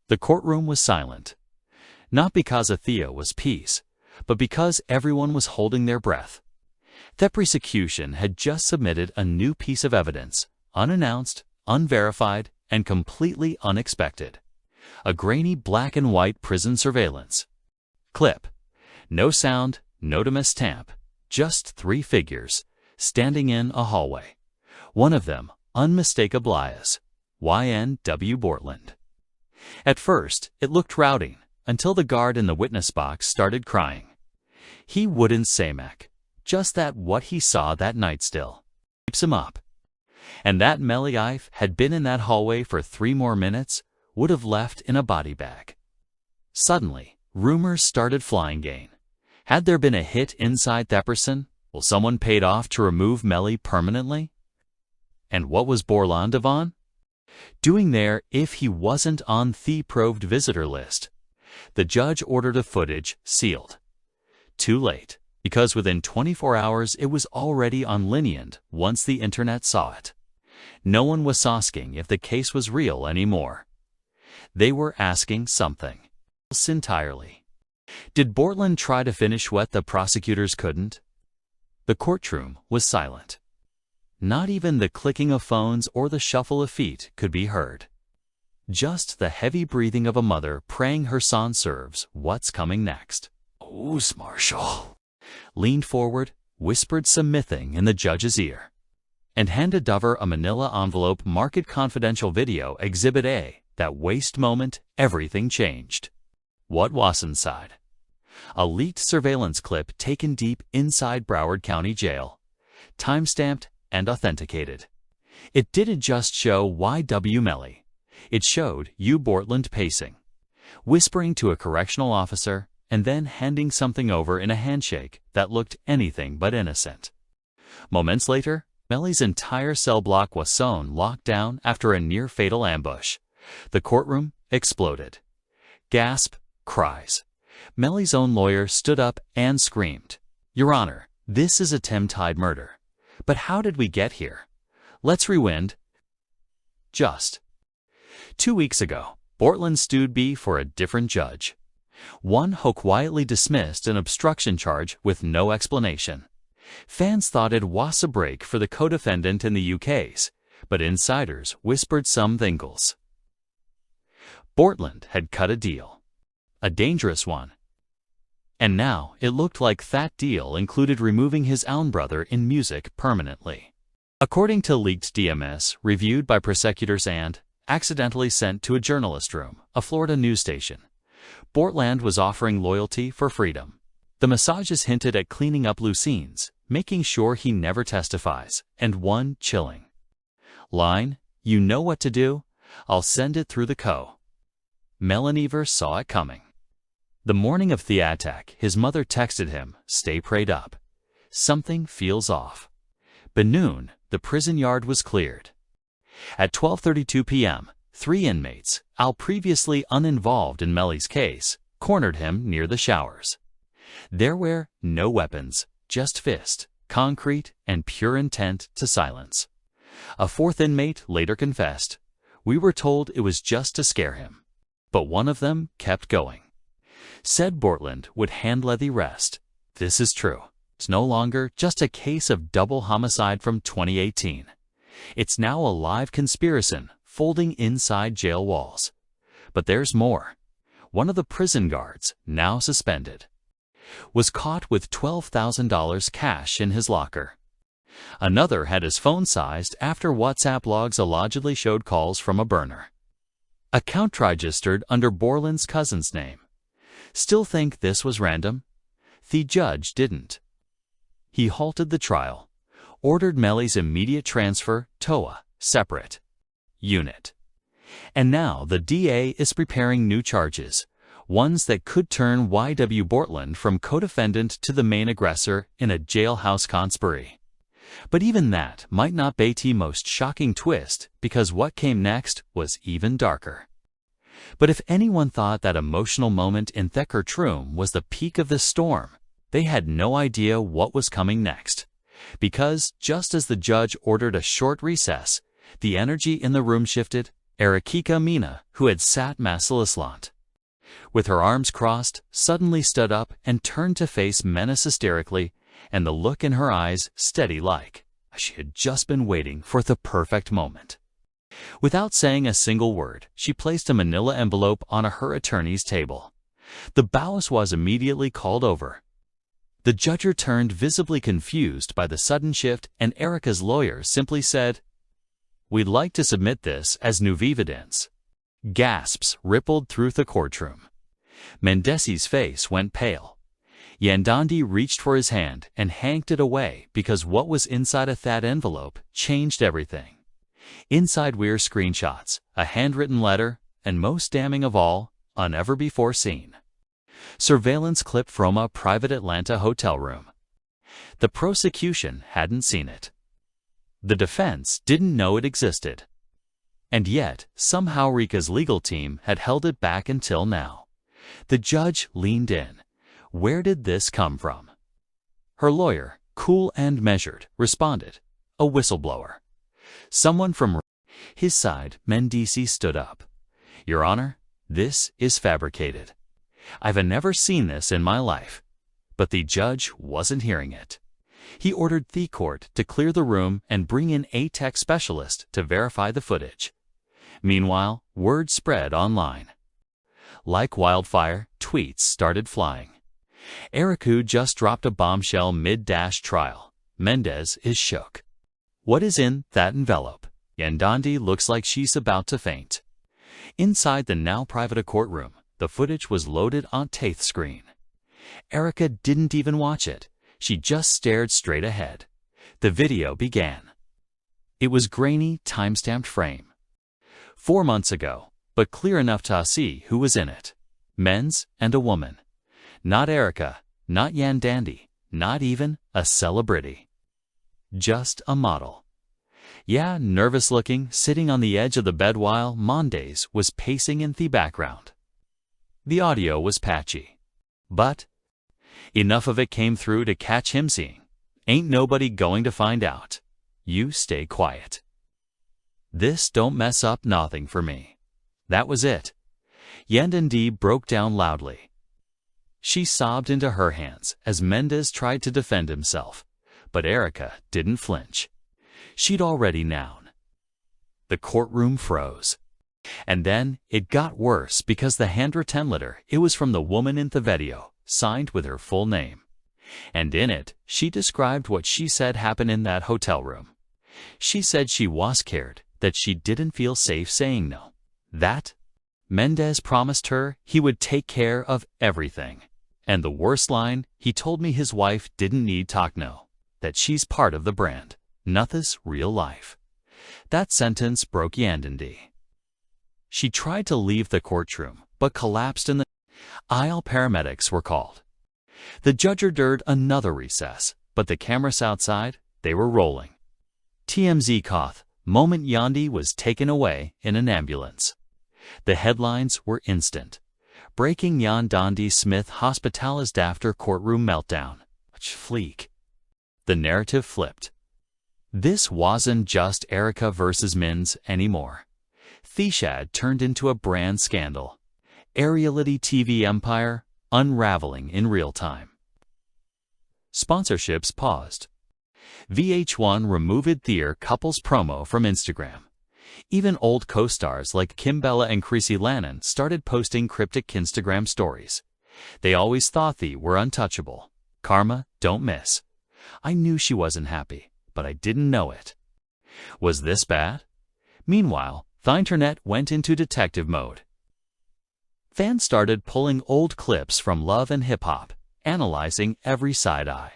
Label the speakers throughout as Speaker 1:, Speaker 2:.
Speaker 1: The courtroom was silent, not because Athea was peace, but because everyone was holding their breath. The prosecution had just submitted a new piece of evidence, unannounced, unverified, and completely unexpected. A grainy black and white prison surveillance clip. No sound, no timestamp, just 3 figures, standing in a hallway. One of them, unmistakable as YNW Bortlen. At first, it looked routing, until the guard in the witness box started crying. He wouldn't say much, just that what he saw that night still keeps him up. And that Melly had been in that hallway for 3 more minutes, would have left in a body bag. Suddenly, rumors started flying again. Had there been a hit inside that person? Will someone paid off to remove Melly permanently? And what was Bortlen doing there if he wasn't on the proved visitor list? The judge ordered the footage sealed. Too late, because within 24 hours it was already on Lineand once the internet saw it. No one was asking if the case was real anymore. They were asking something else entirely. Did Bortlen try to finish what the prosecutors couldn't? The courtroom was silent. Not even the clicking of phones or the shuffle of feet could be heard. Just the heavy breathing of a mother praying her son serves what's coming next. "Who's Marshall?" Leaned forward, whispered something in the judge's ear, and handed Dover a manila envelope marked confidential video Exhibit A. That waste moment, everything changed. What was inside? A leaked surveillance clip taken deep inside Broward County Jail, time-stamped and authenticated. It didn't just show YNW Melly. It showed Bortlen pacing, whispering to a correctional officer, and then handing something over in a handshake that looked anything but innocent. Moments later, Melly's entire cell block was locked down after a near-fatal ambush. The courtroom exploded. Gasp, cries. Melly's own lawyer stood up and screamed, "Your Honor, this is attempted murder. But how did we get here? Let's rewind." Just 2 weeks ago, Bortlen stood before a different judge. One who quietly dismissed an obstruction charge with no explanation. Fans thought it was a break for the co-defendant in the UK's, but insiders whispered some things. Bortlen had cut a deal. A dangerous one. And now it looked like that deal included removing his own brother in music permanently. According to leaked DMS reviewed by prosecutors and accidentally sent to a journalist room, a Florida news station, Bortlen was offering loyalty for freedom. The massages hinted at cleaning up loose ends, making sure he never testifies, and one chilling line, "You know what to do, I'll send it through the co." Melanie saw it coming. The morning of the attack, his mother texted him, "Stay prayed up. Something feels off." By noon, the prison yard was cleared. At 12:32 p.m., 3 inmates, all previously uninvolved in Melly's case, cornered him near the showers. There were no weapons, just fist, concrete, and pure intent to silence. A 4th inmate later confessed, "We were told it was just to scare him." But one of them kept going. Said Bortlen would handle the rest. This is true. It's no longer just a case of double homicide from 2018. It's now a live conspiracy folding inside jail walls. But there's more. One of the prison guards, now suspended, was caught with $12,000 cash in his locker. Another had his phone seized after WhatsApp logs allegedly showed calls from a burner. Account registered under Bortlen's cousin's name. Still think this was random? The judge didn't. He halted the trial, ordered Melly's immediate transfer to a separate unit. And now the DA is preparing new charges, ones that could turn YNW Bortlen from co-defendant to the main aggressor in a jailhouse conspiracy. But even that might not be the most shocking twist, because what came next was even darker. But if anyone thought that emotional moment in the courtroom was the peak of the storm, they had no idea what was coming next. Because just as the judge ordered a short recess, the energy in the room shifted Erikika Mina, who had sat Masilislant, with her arms crossed, suddenly stood up and turned to face Menace hysterically, and the look in her eyes steady like she had just been waiting for the perfect moment. Without saying a single word, she placed a manila envelope on her attorney's table. The Baos was immediately called over. The judge turned visibly confused by the sudden shift, and Erica's lawyer simply said, "We'd like to submit this as new evidence." Gasps rippled through the courtroom. Mendesi's face went pale. Yandandi reached for his hand and hanked it away because what was inside of that envelope changed everything. Inside were screenshots, a handwritten letter, and most damning of all, a never-before-seen surveillance clip from a private Atlanta hotel room. The prosecution hadn't seen it. The defense didn't know it existed. And yet, somehow Rika's legal team had held it back until now. The judge leaned in. Where did this come from? Her lawyer, cool and measured, responded, "A whistleblower. Someone from..." His side, Mendesi stood up. "Your Honor, this is fabricated. I've never seen this in my life." But the judge wasn't hearing it. He ordered the court to clear the room and bring in a tech specialist to verify the footage. Meanwhile, word spread online. Like wildfire, tweets started flying. Eriku just dropped a bombshell mid-trial. Mendez is shook. What is in that envelope? Yandandi looks like she's about to faint. Inside the now private courtroom, the footage was loaded on TATE screen. Erika didn't even watch it. She just stared straight ahead. The video began. It was grainy, time-stamped frame. 4 months ago, but clear enough to see who was in it. Men's and a woman. Not Erika, not Yandandi, not even a celebrity. Just a model. Yeah, nervous-looking, sitting on the edge of the bed while Mondays was pacing in the background. The audio was patchy. But enough of it came through to catch him seeing. Ain't nobody going to find out. You stay quiet. This don't mess up nothing for me. That was it. Yandandi broke down loudly. She sobbed into her hands as Mendez tried to defend himself, but Erika didn't flinch. She'd already known. The courtroom froze. And then it got worse because the handwritten letter, it was from the woman in the video, signed with her full name. And in it, she described what she said happened in that hotel room. She said she was scared, that she didn't feel safe saying no. That Mendez promised her he would take care of everything. And the worst line, he told me his wife didn't need talk no, that she's part of the brand, nothing's real life. That sentence broke Yandandi. She tried to leave the courtroom, but collapsed in the aisle. Paramedics were called. The judge ordered another recess, but the cameras outside, they were rolling. TMZ caught moment Yandi was taken away in an ambulance. The headlines were instant. Breaking Yandandi Smith hospitalized after courtroom meltdown. Fleek. The narrative flipped. This wasn't just Erika versus Mins anymore. Theshad turned into a brand scandal. A reality TV empire unraveling in real time. Sponsorships paused. VH1 removed their couples promo from Instagram. Even old co-stars like Kimbella and Chrissy Lannon started posting cryptic Instagram stories. They always thought they were untouchable. Karma, don't miss. I knew she wasn't happy, but I didn't know it. Was this bad? Meanwhile, the internet went into detective mode. Fans started pulling old clips from Love and Hip Hop, analyzing every side-eye.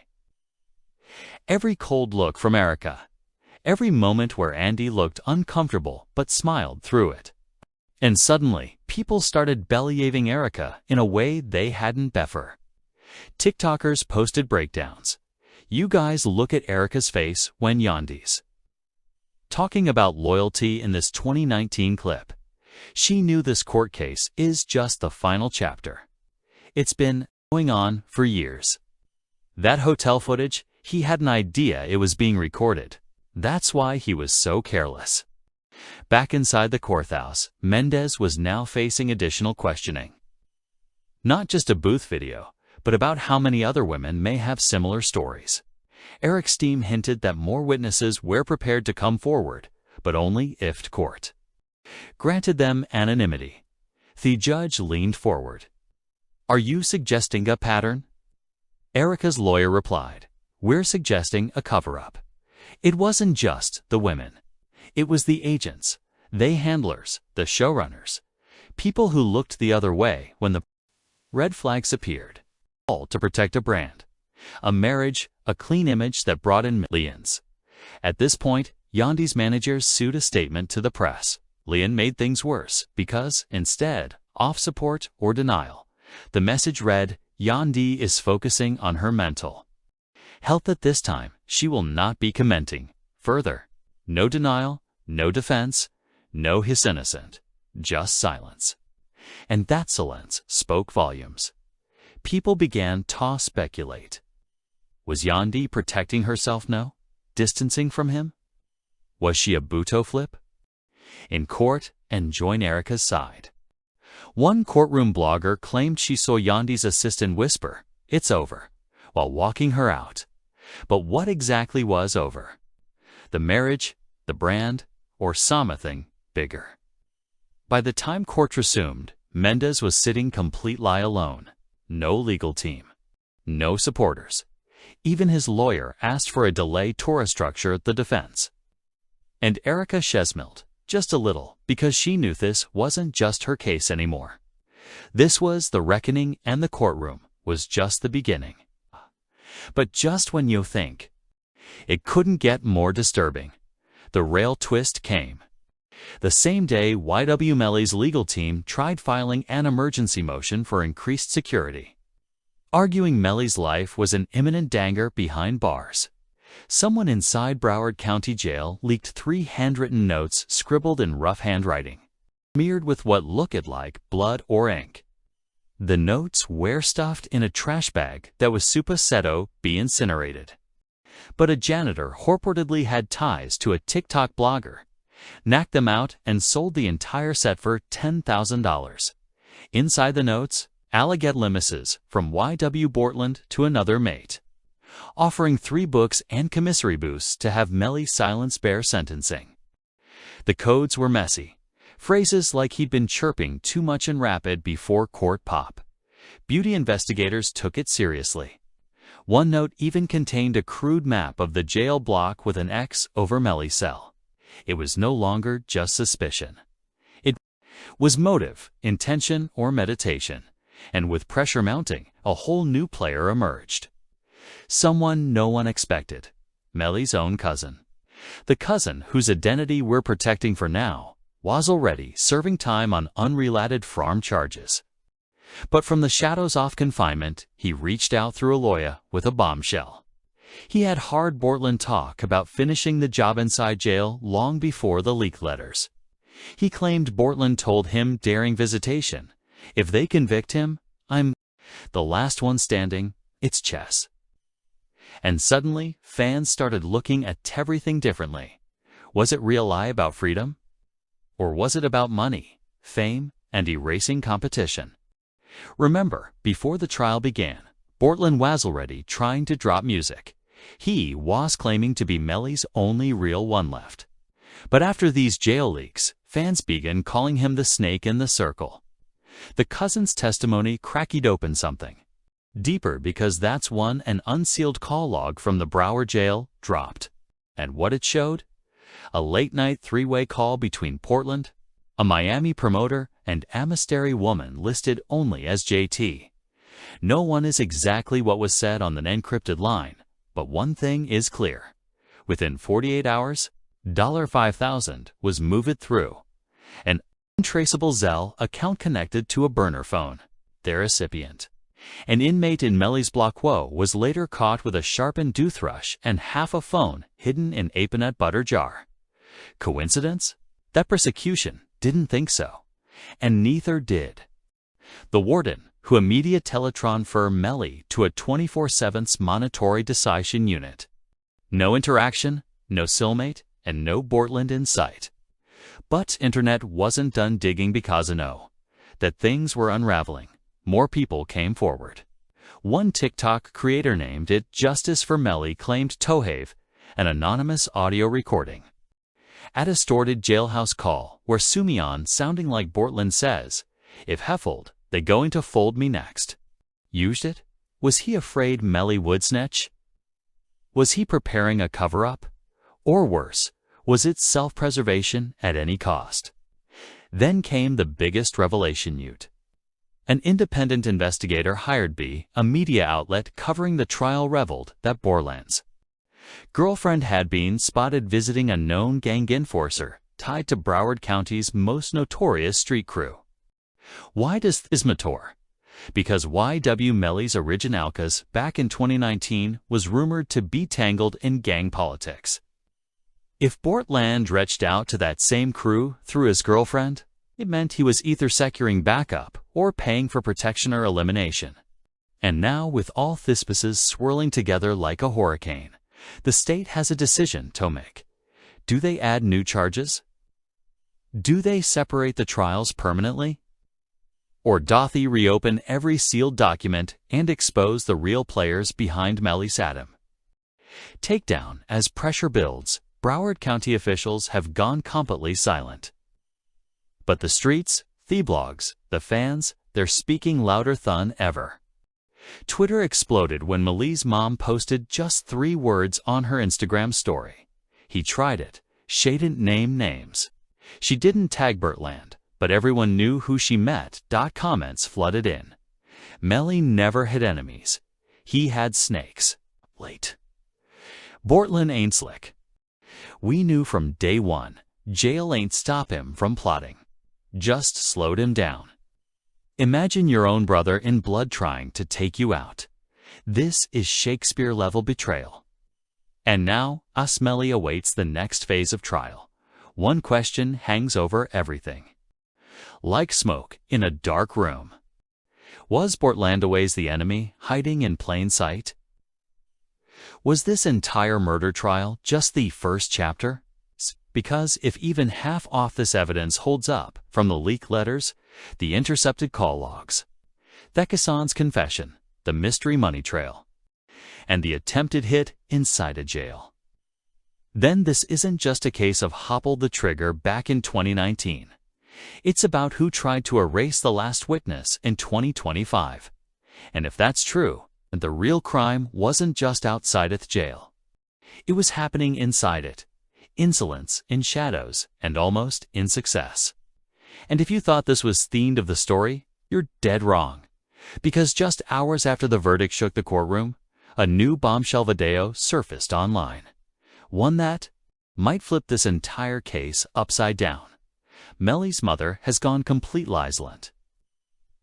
Speaker 1: Every cold look from Erika. Every moment where Andy looked uncomfortable but smiled through it. And suddenly, people started bellyaving Erika in a way they hadn't before. TikTokers posted breakdowns. You guys look at Erika's face when Yandi's talking about loyalty in this 2019 clip. She knew this court case is just the final chapter. It's been going on for years. That hotel footage, he had an idea it was being recorded. That's why he was so careless. Back inside the courthouse, Mendez was now facing additional questioning. Not just a booth video, but about how many other women may have similar stories. Eric's team hinted that more witnesses were prepared to come forward, but only if court granted them anonymity. The judge leaned forward. "Are you suggesting a pattern?" Erica's lawyer replied, "We're suggesting a cover-up. It wasn't just the women. It was the agents, the handlers, the showrunners, people who looked the other way when the red flags appeared, all to protect a brand, a marriage, a clean image that brought in millions." At this point, Yandy's managers sued a statement to the press. Leon made things worse because, instead of support or denial, the message read, "Yandy is focusing on her mental health at this time. She will not be commenting further." No denial, no defense, no "he's innocent," just silence. And that silence spoke volumes. People began to speculate. Was Yandy protecting herself now, distancing from him? Was she a Buto flip? In court, and join Erica's side. One courtroom blogger claimed she saw Yandy's assistant whisper, "It's over," while walking her out. But what exactly was over? The marriage, the brand, or something bigger? By the time court resumed, Mendez was sitting completely alone. No legal team. No supporters. Even his lawyer asked for a delay to restructure the defense. And Erica Chesmilt, just a little, because she knew this wasn't just her case anymore. This was the reckoning, and the courtroom was just the beginning. But just when you think it couldn't get more disturbing, the real twist came. The same day, YNW Melly's legal team tried filing an emergency motion for increased security, arguing Melly's life was in imminent danger behind bars. Someone inside Broward County Jail leaked 3 handwritten notes scribbled in rough handwriting, smeared with what looked like blood or ink. The notes were stuffed in a trash bag that was supposed to be incinerated. But a janitor reportedly had ties to a TikTok blogger, knocked them out, and sold the entire set for $10,000. Inside the notes, alleged limisses from YNW Bortlen to another mate, offering 3 books and commissary booths to have Melly silence bear sentencing. The codes were messy. Phrases like he'd been chirping too much and rapid before court pop. Beauty investigators took it seriously. One note even contained a crude map of the jail block with an X over Melly's cell. It was no longer just suspicion. It was motive, intention, or meditation. And with pressure mounting, a whole new player emerged. Someone no one expected. Melly's own cousin. The cousin whose identity we're protecting for now was already serving time on unrelated farm charges. But from the shadows of confinement, he reached out through a lawyer with a bombshell. He had heard Bortlen talk about finishing the job inside jail long before the leak letters. He claimed Bortlen told him during visitation, "If they convict him, I'm the last one standing, it's chess." And suddenly, fans started looking at everything differently. Was it real lie about freedom? Or was it about money, fame, and erasing competition? Remember, before the trial began, Bortlen was already trying to drop music. He was claiming to be Melly's only real one left. But after these jail leaks, fans began calling him the snake in the circle. The cousin's testimony cracked open something deeper, because that's when an unsealed call log from the Broward jail dropped. And what it showed? A late-night 3-way call between Portland, a Miami promoter, and a mystery woman listed only as JT. No one is exactly what was said on an encrypted line, but one thing is clear. Within 48 hours, $5,000 was moved through an untraceable Zelle account connected to a burner phone. Their recipient, an inmate in Melly's block, was later caught with a sharpened toothbrush and half a phone hidden in a peanut butter jar. Coincidence? That prosecution didn't think so, and neither did the warden, who immediately teletransferred Melly to a 24/7 monitory detention unit. No interaction, no cellmate, and no Bortlen in sight. But internet wasn't done digging because that things were unraveling. More people came forward. One TikTok creator named it Justice for Melly claimed Tohave, an anonymous audio recording. At a distorted jailhouse call where Sumion, sounding like Bortlen, says, "If Heffold, they going to fold me next." Used it? Was he afraid Melly would snitch? Was he preparing a cover-up? Or worse, was it self-preservation at any cost? Then came the biggest revelation yet. An independent investigator hired by a media outlet covering the trial revealed that Bortlen's girlfriend had been spotted visiting a known gang enforcer tied to Broward County's most notorious street crew. Why does this matter? Because YNW Melly's originalcas back in 2019 was rumored to be tangled in gang politics. If Bortlen reached out to that same crew through his girlfriend, it meant he was either securing backup or paying for protection or elimination. And now, with all thispices swirling together like a hurricane, the state has a decision to make. Do they add new charges? Do they separate the trials permanently? Or doth he reopen every sealed document and expose the real players behind Melly's Adam? Takedown. As pressure builds, Broward County officials have gone completely silent. But the streets, the blogs, the fans, they're speaking louder than ever. Twitter exploded when Melly's mom posted just 3 words on her Instagram story. He tried it. She didn't name names. She didn't tag Bortlen, but everyone knew who she met. Comments flooded in. Melly never had enemies. He had snakes. Late. Bortlen ain't slick. We knew from day one, jail ain't stop him from plotting. Just slowed him down. Imagine your own brother in blood trying to take you out. This is Shakespeare-level betrayal. And now, Melly awaits the next phase of trial. One question hangs over everything. Like smoke in a dark room. Was Bortlen always the enemy, hiding in plain sight? Was this entire murder trial just the first chapter? Because if even half of this evidence holds up, from the leaked letters, the intercepted call logs, Thekason's confession, the mystery money trail, and the attempted hit inside a jail, then this isn't just a case of Hopple the Trigger back in 2019. It's about who tried to erase the last witness in 2025. And if that's true, then the real crime wasn't just outside the jail. It was happening inside it. Insolence in shadows and almost in success. And if you thought this was the end of the story, you're dead wrong. Because just hours after the verdict shook the courtroom, a new bombshell video surfaced online. One that might flip this entire case upside down. Melly's mother has gone completely silent.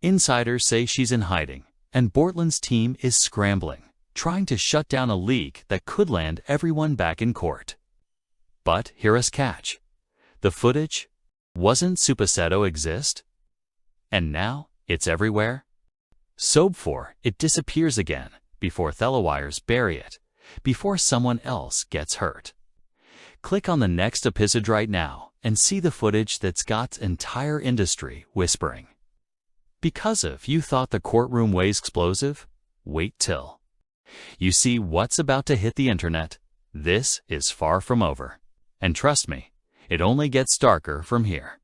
Speaker 1: Insiders say she's in hiding, and Bortlen's team is scrambling, trying to shut down a leak that could land everyone back in court. But here's catch. The footage wasn't supposed to exist, and now it's everywhere. So before it disappears again, before Thelawires bury it, before someone else gets hurt. Click on the next episode right now and see the footage that's got the entire industry whispering. Because if you thought the courtroom was explosive, wait till you see what's about to hit the internet. This is far from over. And trust me, it only gets darker from here.